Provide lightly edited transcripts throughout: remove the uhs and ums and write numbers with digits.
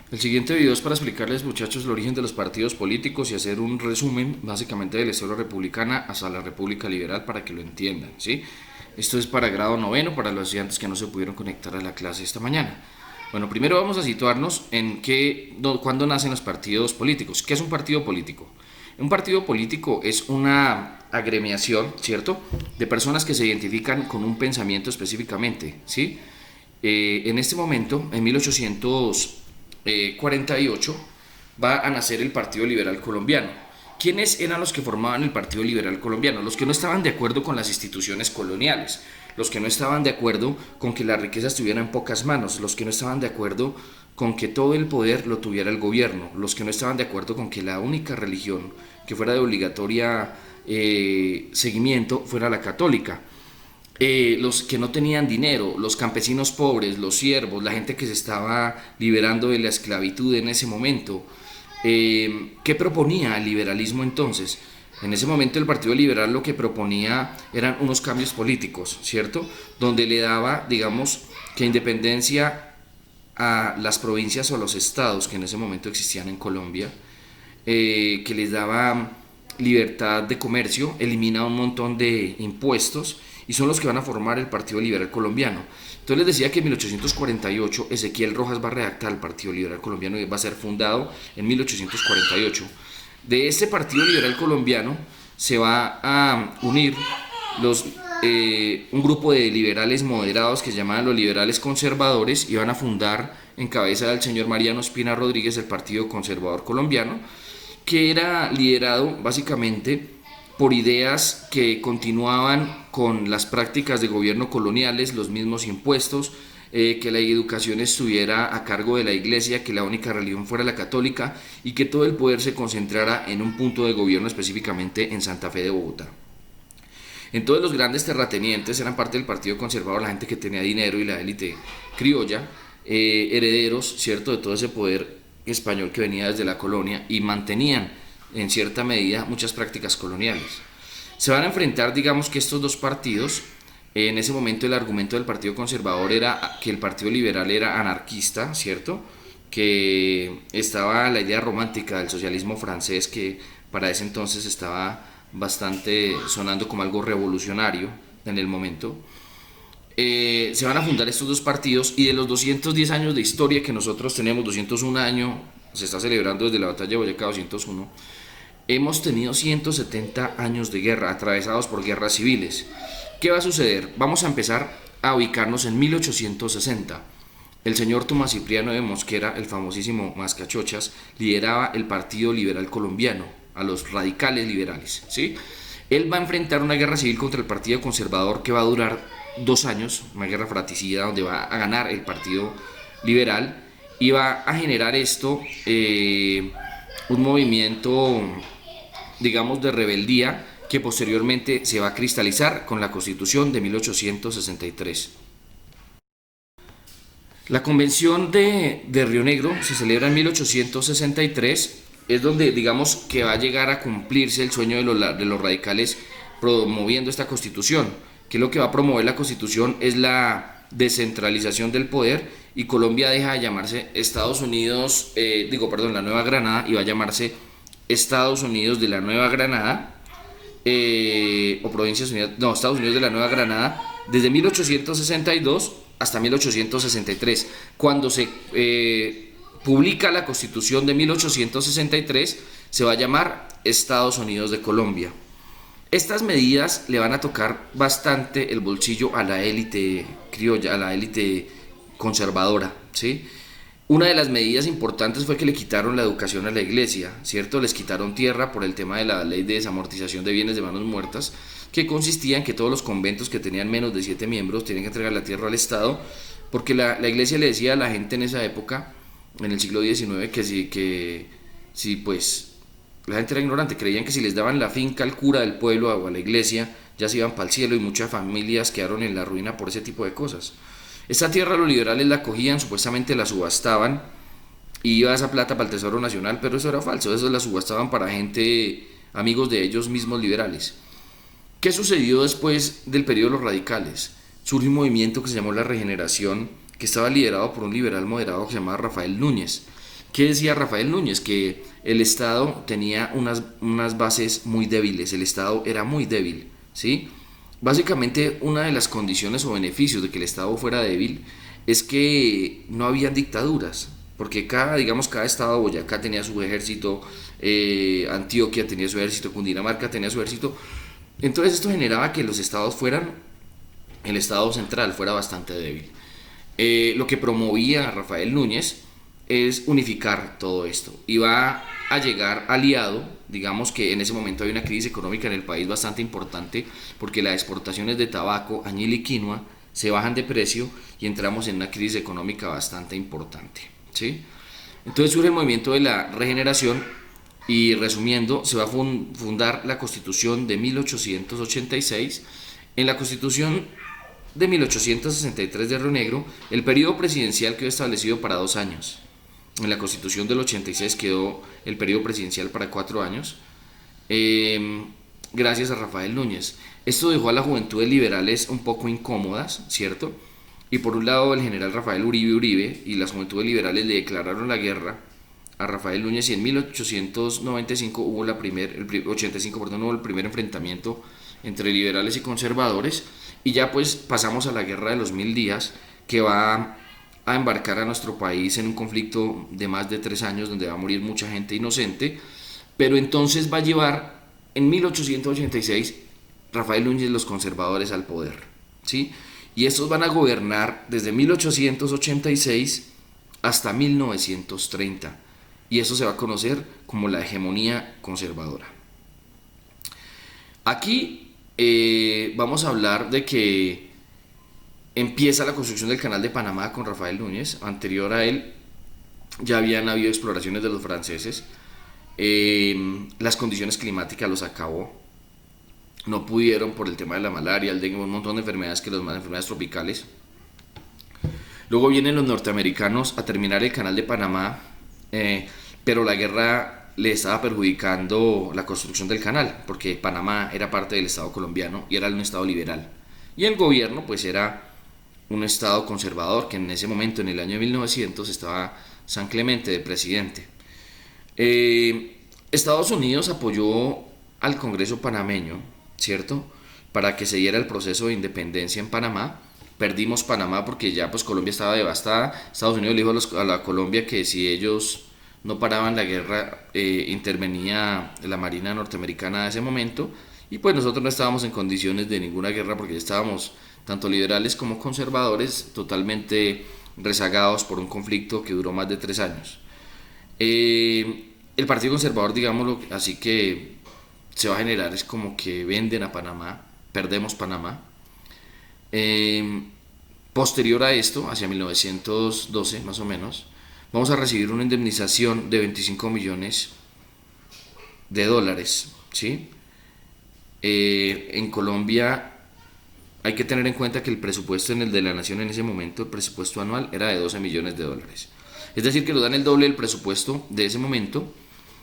El siguiente video es para explicarles, muchachos, el origen de los partidos políticos y hacer un resumen básicamente de la historia republicana hasta la República Liberal para que lo entiendan, ¿sí? Esto es para grado noveno, para los estudiantes que no se pudieron conectar a la clase esta mañana. Bueno, primero vamos a situarnos en cuándo nacen los partidos políticos. ¿Qué es un partido político? Un partido político es una agremiación, ¿cierto?, de personas que se identifican con un pensamiento específicamente, ¿sí? En este momento, en 1848, va a nacer el Partido Liberal Colombiano. ¿Quiénes eran los que formaban el Partido Liberal Colombiano? Los que no estaban de acuerdo con las instituciones coloniales, los que no estaban de acuerdo con que la riqueza estuviera en pocas manos, los que no estaban de acuerdo con que todo el poder lo tuviera el gobierno, los que no estaban de acuerdo con que la única religión que fuera de obligatoria seguimiento fuera la católica. Los que no tenían dinero, los campesinos pobres, los siervos, la gente que se estaba liberando de la esclavitud en ese momento. ¿Qué proponía el liberalismo entonces? En ese momento el Partido Liberal lo que proponía eran unos cambios políticos, ¿cierto? Donde le daba, digamos, que independencia a las provincias o a los estados que en ese momento existían en Colombia, que les daba libertad de comercio, elimina un montón de impuestos y son los que van a formar el Partido Liberal Colombiano. Entonces les decía que en 1848 Ezequiel Rojas va a redactar el Partido Liberal Colombiano y va a ser fundado en 1848. De este Partido Liberal Colombiano se va a unir un grupo de liberales moderados que se llaman los liberales conservadores y van a fundar en cabeza del señor Mariano Espina Rodríguez el Partido Conservador Colombiano, que era liderado básicamente por ideas que continuaban con las prácticas de gobierno coloniales, los mismos impuestos, que la educación estuviera a cargo de la iglesia, que la única religión fuera la católica y que todo el poder se concentrara en un punto de gobierno, específicamente en Santa Fe de Bogotá. Entonces los grandes terratenientes eran parte del Partido Conservador, la gente que tenía dinero y la élite criolla, herederos, ¿cierto?, de todo ese poder español que venía desde la colonia y mantenían en cierta medida muchas prácticas coloniales. Se van a enfrentar, digamos, que estos dos partidos. En ese momento el argumento del Partido Conservador era que el Partido Liberal era anarquista, ¿cierto?, que estaba la idea romántica del socialismo francés, que para ese entonces estaba bastante sonando como algo revolucionario en el momento. Se van a fundar estos dos partidos y de los 210 años de historia que nosotros tenemos, 201 años, se está celebrando desde la batalla de Boyacá, 201, hemos tenido 170 años de guerra, atravesados por guerras civiles. ¿Qué va a suceder? Vamos a empezar a ubicarnos en 1860. El señor Tomás Cipriano de Mosquera, el famosísimo Mascachochas, lideraba el Partido Liberal Colombiano, a los radicales liberales, ¿sí? Él va a enfrentar una guerra civil contra el Partido Conservador que va a durar 2 años, una guerra fratricida donde va a ganar el Partido Liberal y va a generar esto un movimiento, digamos, de rebeldía que posteriormente se va a cristalizar con la Constitución de 1863. La Convención de Río Negro se celebra en 1863, es donde digamos que va a llegar a cumplirse el sueño de los radicales promoviendo esta constitución, que lo que va a promover la constitución es la descentralización del poder y Colombia deja de llamarse Estados Unidos, la Nueva Granada, y va a llamarse Estados Unidos de la Nueva Granada, o Provincias Unidas, no, Estados Unidos de la Nueva Granada, desde 1862 hasta 1863, cuando se publica la Constitución de 1863, se va a llamar Estados Unidos de Colombia. Estas medidas le van a tocar bastante el bolsillo a la élite criolla, a la élite conservadora, ¿sí? Una de las medidas importantes fue que le quitaron la educación a la iglesia, ¿cierto? Les quitaron tierra por el tema de la ley de desamortización de bienes de manos muertas, que consistía en que todos los conventos que tenían menos de 7 miembros tenían que entregar la tierra al Estado, porque la iglesia le decía a la gente en esa época, en el siglo XIX, que si pues la gente era ignorante, creían que si les daban la finca al cura del pueblo o a la iglesia, ya se iban para el cielo, y muchas familias quedaron en la ruina por ese tipo de cosas. Esta tierra los liberales la cogían, supuestamente la subastaban y iba esa plata para el Tesoro Nacional, pero eso era falso, eso la subastaban para gente, amigos de ellos mismos liberales. ¿Qué sucedió después del periodo de los radicales? Surge un movimiento que se llamó la Regeneración, que estaba liderado por un liberal moderado que se llamaba Rafael Núñez. ¿Qué decía Rafael Núñez? Que el Estado tenía unas bases muy débiles, el Estado era muy débil, ¿sí? Básicamente una de las condiciones o beneficios de que el Estado fuera débil es que no habían dictaduras, porque digamos, cada estado, Boyacá tenía su ejército, Antioquia tenía su ejército, Cundinamarca tenía su ejército, entonces esto generaba que los estados el estado central fuera bastante débil. Lo que promovía Rafael Núñez es unificar todo esto. Y va a llegar aliado, digamos que en ese momento hay una crisis económica en el país bastante importante porque las exportaciones de tabaco, añil y quinoa se bajan de precio y entramos en una crisis económica bastante importante, ¿sí? Entonces surge el movimiento de la regeneración y, resumiendo, se va a fundar la Constitución de 1886. En la Constitución de 1863 de Río Negro, el periodo presidencial quedó establecido para 2 años. En la Constitución del 86 quedó el periodo presidencial para 4 años, gracias a Rafael Núñez. Esto dejó a las juventudes liberales un poco incómodas, ¿cierto? Y por un lado el general Rafael Uribe y las juventudes liberales le declararon la guerra a Rafael Núñez, y en 1895 hubo el primer enfrentamiento entre liberales y conservadores, y ya pues pasamos a la guerra de los 1000 días, que va a embarcar a nuestro país en un conflicto de más de 3 años donde va a morir mucha gente inocente, pero entonces va a llevar en 1886 Rafael Núñez los conservadores al poder, ¿sí? Y estos van a gobernar desde 1886 hasta 1930, y eso se va a conocer como la hegemonía conservadora. Aquí vamos a hablar de que empieza la construcción del canal de Panamá con Rafael Núñez. Anterior a él ya habían habido exploraciones de los franceses. Las condiciones climáticas los acabó. No pudieron por el tema de la malaria, el dengue, un montón de enfermedades, enfermedades tropicales. Luego vienen los norteamericanos a terminar el canal de Panamá, pero la guerra le estaba perjudicando la construcción del canal, porque Panamá era parte del Estado colombiano y era un Estado liberal. Y el gobierno pues era un Estado conservador, que en ese momento, en el año 1900, estaba San Clemente de presidente. Estados Unidos apoyó al Congreso panameño, ¿cierto?, para que se diera el proceso de independencia en Panamá. Perdimos Panamá porque ya pues Colombia estaba devastada. Estados Unidos le dijo a la Colombia que si ellos no paraban la guerra, intervenía la Marina norteamericana de ese momento, y pues nosotros no estábamos en condiciones de ninguna guerra porque ya estábamos, tanto liberales como conservadores, totalmente rezagados por un conflicto que duró más de 3 años. El Partido Conservador, digámoslo así, que se va a generar es como que venden a Panamá, perdemos Panamá. Posterior a esto, hacia 1912 más o menos, vamos a recibir una indemnización de 25 millones de dólares, ¿sí? En Colombia hay que tener en cuenta que el presupuesto en el de la nación en ese momento, el presupuesto anual, era de 12 millones de dólares. Es decir, que nos dan el doble del presupuesto de ese momento.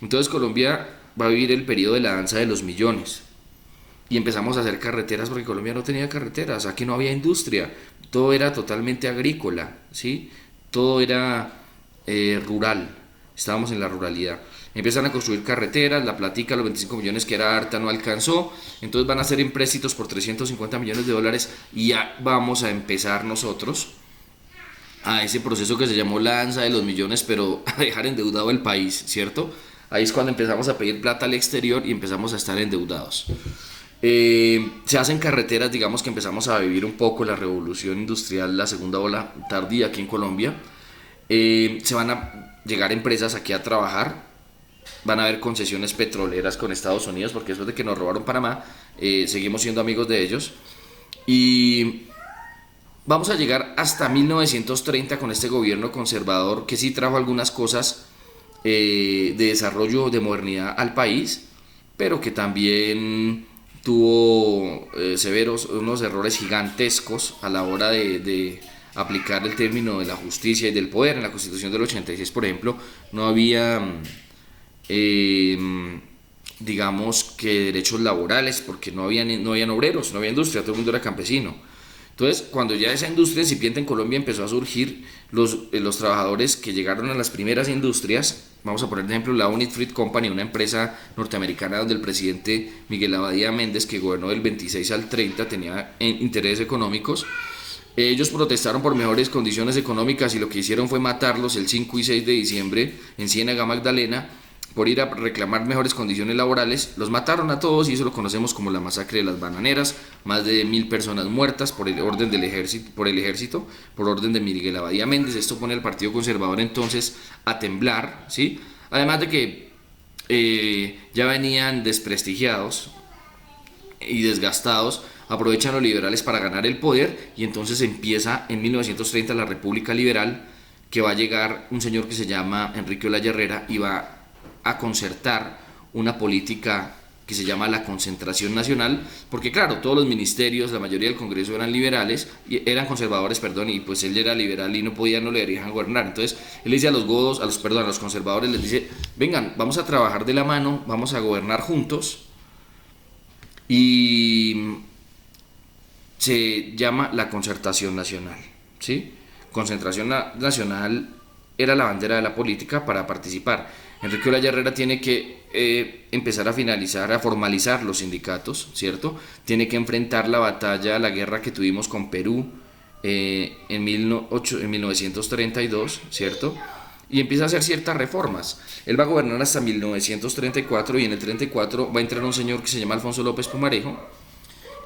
Entonces Colombia va a vivir el periodo de la danza de los millones. Y empezamos a hacer carreteras porque Colombia no tenía carreteras, aquí no había industria, todo era totalmente agrícola, ¿sí? Todo era rural, estábamos en la ruralidad. Empiezan a construir carreteras, la platica, los 25 millones que era harta no alcanzó, entonces van a hacer empréstitos por 350 millones de dólares y ya vamos a empezar nosotros a ese proceso que se llamó la danza de los millones, pero a dejar endeudado el país, ¿cierto? Ahí es cuando empezamos a pedir plata al exterior y empezamos a estar endeudados. Se hacen carreteras, digamos que empezamos a vivir un poco la revolución industrial, la segunda ola tardía aquí en Colombia. Se van a llegar empresas aquí a trabajar, van a haber concesiones petroleras con Estados Unidos, porque después de que nos robaron Panamá, seguimos siendo amigos de ellos. Y vamos a llegar hasta 1930 con este gobierno conservador que sí trajo algunas cosas de desarrollo, de modernidad al país, pero que también tuvo unos errores gigantescos a la hora de aplicar el término de la justicia y del poder. En la Constitución del 86, por ejemplo, no había, digamos que derechos laborales, porque no habían obreros, no había industria, todo el mundo era campesino. Entonces, cuando ya esa industria incipiente en Colombia empezó a surgir, los trabajadores que llegaron a las primeras industrias, vamos a poner de ejemplo la Unit Fruit Company, una empresa norteamericana donde el presidente Miguel Abadía Méndez, que gobernó del 26 al 30, tenía intereses económicos. Ellos protestaron por mejores condiciones económicas y lo que hicieron fue matarlos el 5 y 6 de diciembre en Ciénaga Magdalena por ir a reclamar mejores condiciones laborales. Los mataron a todos y eso lo conocemos como la masacre de las bananeras. Más de 1000 personas muertas por el orden del ejército, por orden de Miguel Abadía Méndez. Esto pone al Partido Conservador entonces a temblar, ¿sí? Además de que ya venían desprestigiados y desgastados. Aprovechan los liberales para ganar el poder y entonces empieza en 1930 la República Liberal, que va a llegar un señor que se llama Enrique Olaya Herrera y va a concertar una política que se llama la concentración nacional, porque claro, todos los ministerios, la mayoría del Congreso eran liberales, eran conservadores, perdón, y pues él era liberal y no le dejaban gobernar. Entonces él dice a los godos, a los conservadores, les dice, vengan, vamos a trabajar de la mano, vamos a gobernar juntos, y se llama la concertación nacional, ¿sí? Concentración nacional era la bandera de la política para participar. Enrique Olaya Herrera tiene que empezar a formalizar los sindicatos, ¿cierto? Tiene que enfrentar la batalla, la guerra que tuvimos con Perú en 1932, ¿cierto? Y empieza a hacer ciertas reformas. Él va a gobernar hasta 1934 y en el 34 va a entrar un señor que se llama Alfonso López Pumarejo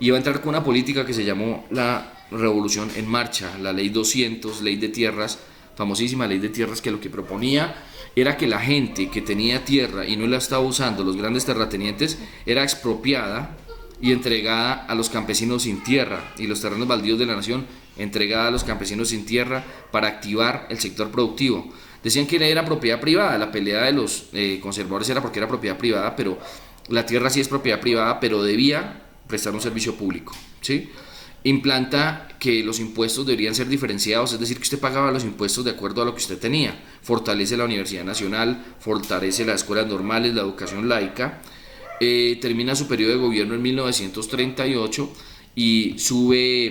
y va a entrar con una política que se llamó la Revolución en Marcha, la Ley 200, Ley de Tierras, famosísima Ley de Tierras, que lo que proponía era que la gente que tenía tierra y no la estaba usando, los grandes terratenientes, era expropiada y entregada a los campesinos sin tierra, y los terrenos baldíos de la nación entregada a los campesinos sin tierra para activar el sector productivo. Decían que era propiedad privada, la pelea de los conservadores era porque era propiedad privada, pero la tierra sí es propiedad privada, pero debía prestar un servicio público, ¿sí? Implanta que los impuestos deberían ser diferenciados, es decir, que usted pagaba los impuestos de acuerdo a lo que usted tenía. Fortalece la Universidad Nacional, fortalece las escuelas normales, la educación laica. Termina su periodo de gobierno en 1938 y sube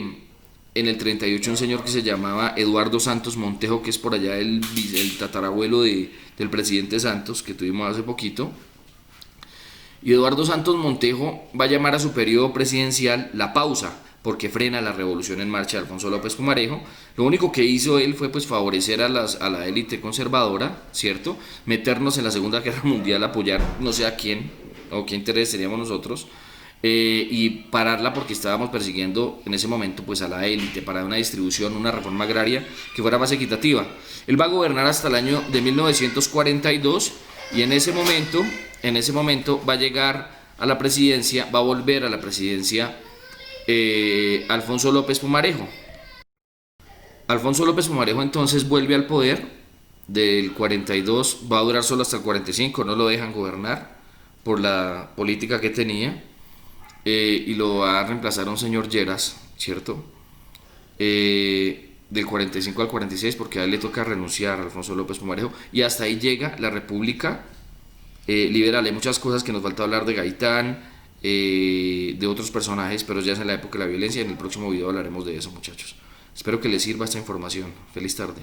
en el 38 un señor que se llamaba Eduardo Santos Montejo, que es por allá el tatarabuelo del presidente Santos, que tuvimos hace poquito. Y Eduardo Santos Montejo va a llamar a su periodo presidencial la pausa, porque frena la revolución en marcha de Alfonso López Pumarejo. Lo único que hizo él fue pues favorecer a la élite conservadora, ¿cierto? Meternos en la Segunda Guerra Mundial, apoyar no sé a quién o qué interés teníamos nosotros, y pararla porque estábamos persiguiendo en ese momento pues a la élite para una distribución, una reforma agraria que fuera más equitativa. Él va a gobernar hasta el año de 1942 y en ese momento va a llegar a la presidencia, va a volver a la presidencia Alfonso López Pumarejo. Alfonso López Pumarejo entonces vuelve al poder, del 42 va a durar solo hasta el 45, no lo dejan gobernar por la política que tenía, y lo va a reemplazar a un señor Lleras, ¿cierto? Del 45 al 46, porque a él le toca renunciar a Alfonso López Pumarejo, y hasta ahí llega la República Liberal. Hay muchas cosas que nos falta hablar de Gaitán, de otros personajes, pero ya es en la época de la violencia. En el próximo video hablaremos de eso, muchachos. Espero que les sirva esta información. Feliz tarde.